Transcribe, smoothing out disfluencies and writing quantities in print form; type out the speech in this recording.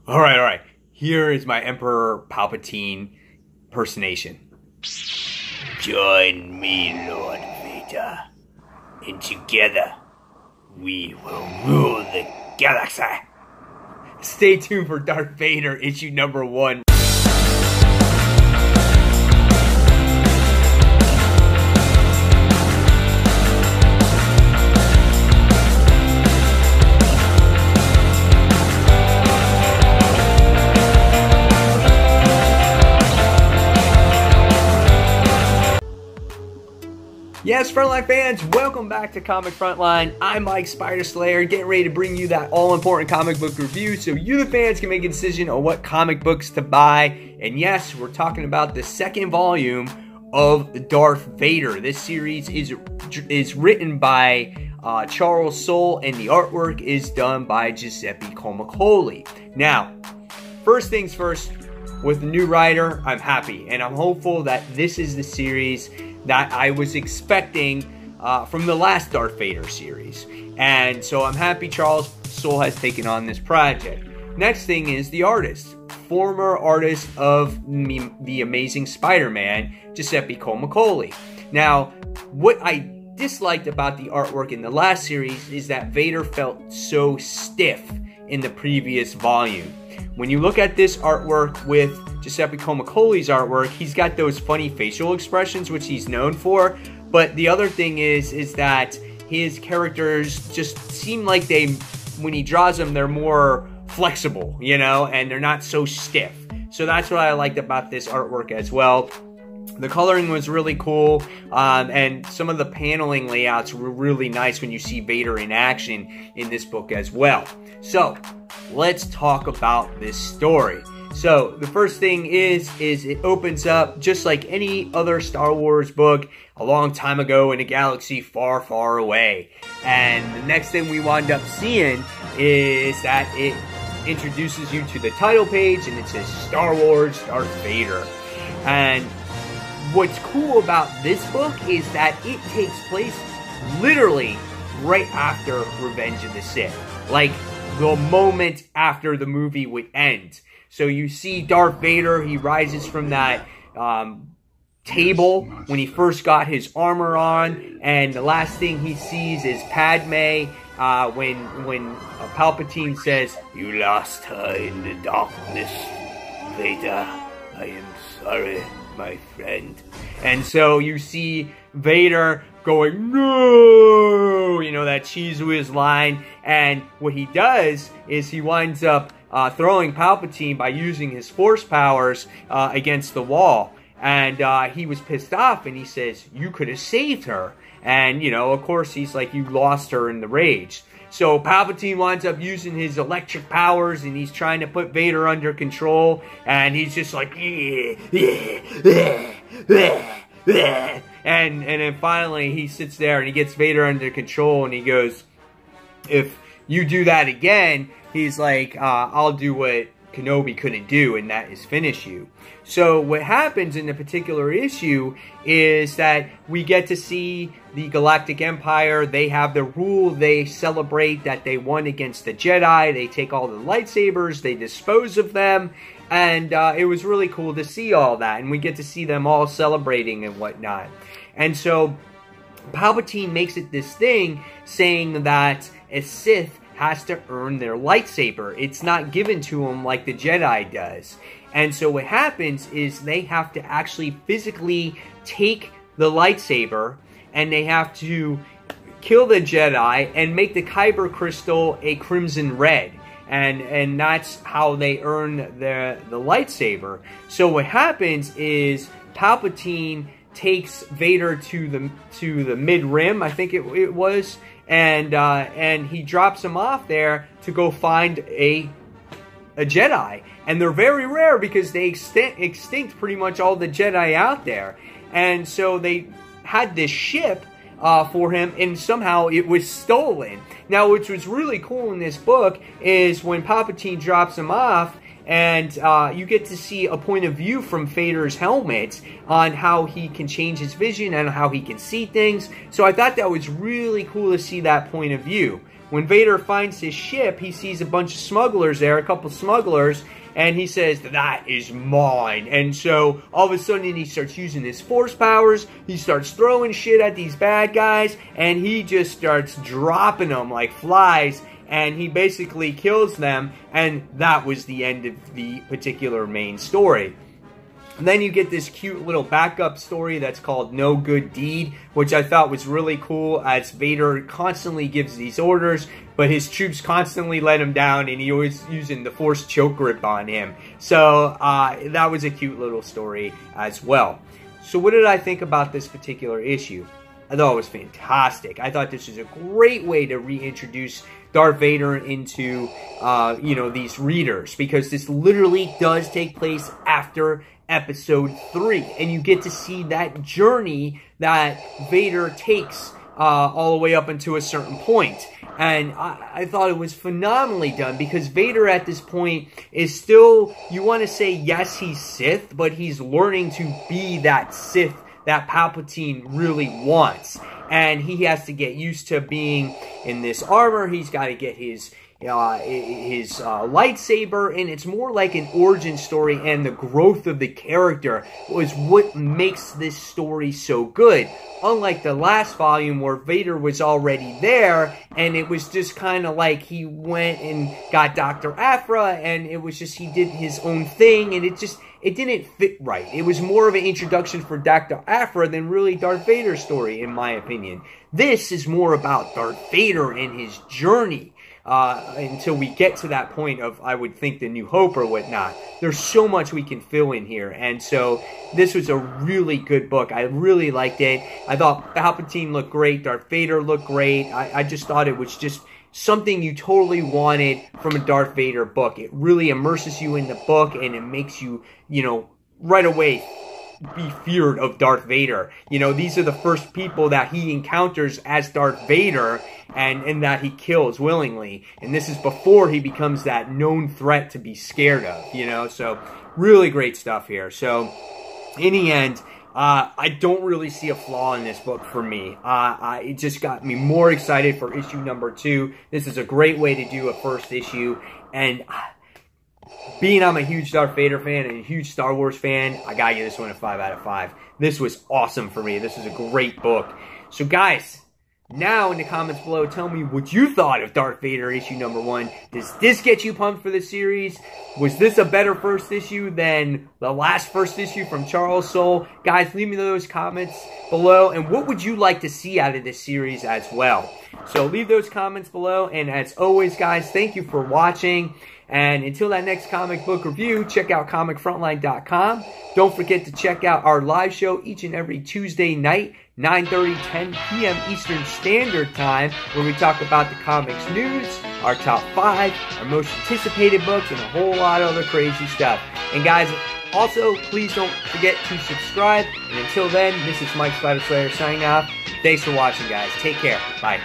Alright. Here is my Emperor Palpatine impersonation. Join me, Lord Vader, and together we will rule the galaxy. Stay tuned for Darth Vader issue number 1. Yes, Frontline fans, welcome back to Comic Frontline. I'm Mike Spider Slayer, getting ready to bring you that all-important comic book review so you, the fans, can make a decision on what comic books to buy. And yes, we're talking about the second volume of Darth Vader. This series is written by Charles Soule, and the artwork is done by Giuseppe Comicoli. Now, first things first, with the new writer, I'm happy, and I'm hopeful that this is the series that I was expecting from the last Darth Vader series. And so I'm happy Charles Soule has taken on this project. Next thing is the artist. Former artist of The Amazing Spider-Man, Giuseppe Comicoli. Now, what I disliked about the artwork in the last series is that Vader felt so stiff in the previous volume. When you look at this artwork with Giuseppe Comicoli's artwork, he's got those funny facial expressions, which he's known for. But the other thing is that his characters just seem like when he draws them, they're more flexible, you know, and they're not so stiff. So that's what I liked about this artwork as well. The coloring was really cool, and some of the paneling layouts were really nice when you see Vader in action in this book as well. So, let's talk about this story. So, the first thing is it opens up just like any other Star Wars book a long time ago in a galaxy far, far away. And the next thing we wind up seeing is that it introduces you to the title page, and it says Star Wars Darth Vader. And what's cool about this book is that it takes place literally right after Revenge of the Sith. Like, the moment after the movie would end. So you see Darth Vader, he rises from that table when he first got his armor on, and the last thing he sees is Padme when Palpatine says, "You lost her in the darkness, Vader. I am sorry, my friend." And so you see Vader going, "No!" You know, that Cheese Whiz line. And what he does is he winds up throwing Palpatine by using his force powers against the wall. And he was pissed off, and he says, "You could have saved her." And, you know, of course, he's like, "You lost her in the rage." So Palpatine winds up using his electric powers, and he's trying to put Vader under control. And he's just like, and then finally he sits there and he gets Vader under control, and he goes, "If you do that again," he's like, "I'll do what Kenobi couldn't do, and that is finish you." So what happens in the particular issue is that we get to see the Galactic Empire. They have their rule. They celebrate that they won against the Jedi. They take all the lightsabers. They dispose of them. And it was really cool to see all that. And we get to see them all celebrating and whatnot. And so Palpatine makes it this thing saying that a Sith has to earn their lightsaber. It's not given to them like the Jedi does. And so what happens is they have to actually physically take the lightsaber, and they have to kill the Jedi and make the Kyber crystal a crimson red. And that's how they earn the lightsaber. So what happens is Palpatine takes Vader to the mid-rim, I think it was, and he drops him off there to go find a Jedi. And they're very rare because they extinct pretty much all the Jedi out there. And so they had this ship for him, and somehow it was stolen. Now, which was really cool in this book is when Palpatine drops him off, and you get to see a point of view from Vader's helmet on how he can change his vision and how he can see things. So I thought that was really cool to see that point of view. when Vader finds his ship, he sees a bunch of smugglers there, a couple smugglers, and he says, "That is mine." And so all of a sudden he starts using his force powers, he starts throwing shit at these bad guys, and he just starts dropping them like flies, and he basically kills them, and that was the end of the particular main story. And then you get this cute little backup story that's called No Good Deed, which I thought was really cool, as Vader constantly gives these orders, but his troops constantly let him down, and he always using the Force choke grip on him. So that was a cute little story as well. So what did I think about this particular issue? I thought it was fantastic. I thought this was a great way to reintroduce Darth Vader into, these readers, because this literally does take place after Episode 3, and you get to see that journey that Vader takes all the way up until a certain point. And I thought it was phenomenally done, because Vader at this point is still, you want to say, yes, he's Sith, but he's learning to be that Sith that Palpatine really wants. And he has to get used to being in this armor. He's got to get his lightsaber, and it's more like an origin story, and the growth of the character was what makes this story so good. Unlike the last volume where Vader was already there, and it was just kind of like he went and got Dr. Aphra, and it was just he did his own thing, and it didn't fit right. It was more of an introduction for Dr. Aphra than really Darth Vader's story, in my opinion. This is more about Darth Vader and his journey. Until we get to that point of, I would think, the New Hope or whatnot. There's so much we can fill in here, and so this was a really good book. I really liked it. I thought Palpatine looked great, Darth Vader looked great. I just thought it was just something you totally wanted from a Darth Vader book. It really immerses you in the book, and it makes you, right away be feared of Darth Vader. These are the first people that he encounters as Darth Vader, and that he kills willingly. And this is before he becomes that known threat to be scared of, So, really great stuff here. So, in the end, I don't really see a flaw in this book for me. It just got me more excited for issue number 2. This is a great way to do a first issue. And being I'm a huge Darth Vader fan and a huge Star Wars fan, I gotta give this one a 5 out of 5. This was awesome for me. This is a great book. So guys, now in the comments below, tell me what you thought of Darth Vader issue number 1. Does this get you pumped for the series? Was this a better first issue than the last first issue from Charles Soule? Guys, leave me those comments below. And what would you like to see out of this series as well? So leave those comments below. And as always, guys, thank you for watching. And until that next comic book review, check out comicfrontline.com. Don't forget to check out our live show each and every Tuesday night, 9:30, 10 p.m. Eastern Standard Time, where we talk about the comics news, our top 5, our most anticipated books, and a whole lot of other crazy stuff. And guys, also, please don't forget to subscribe. And until then, this is Mike Spider Slayer signing off. Thanks for watching, guys. Take care. Bye.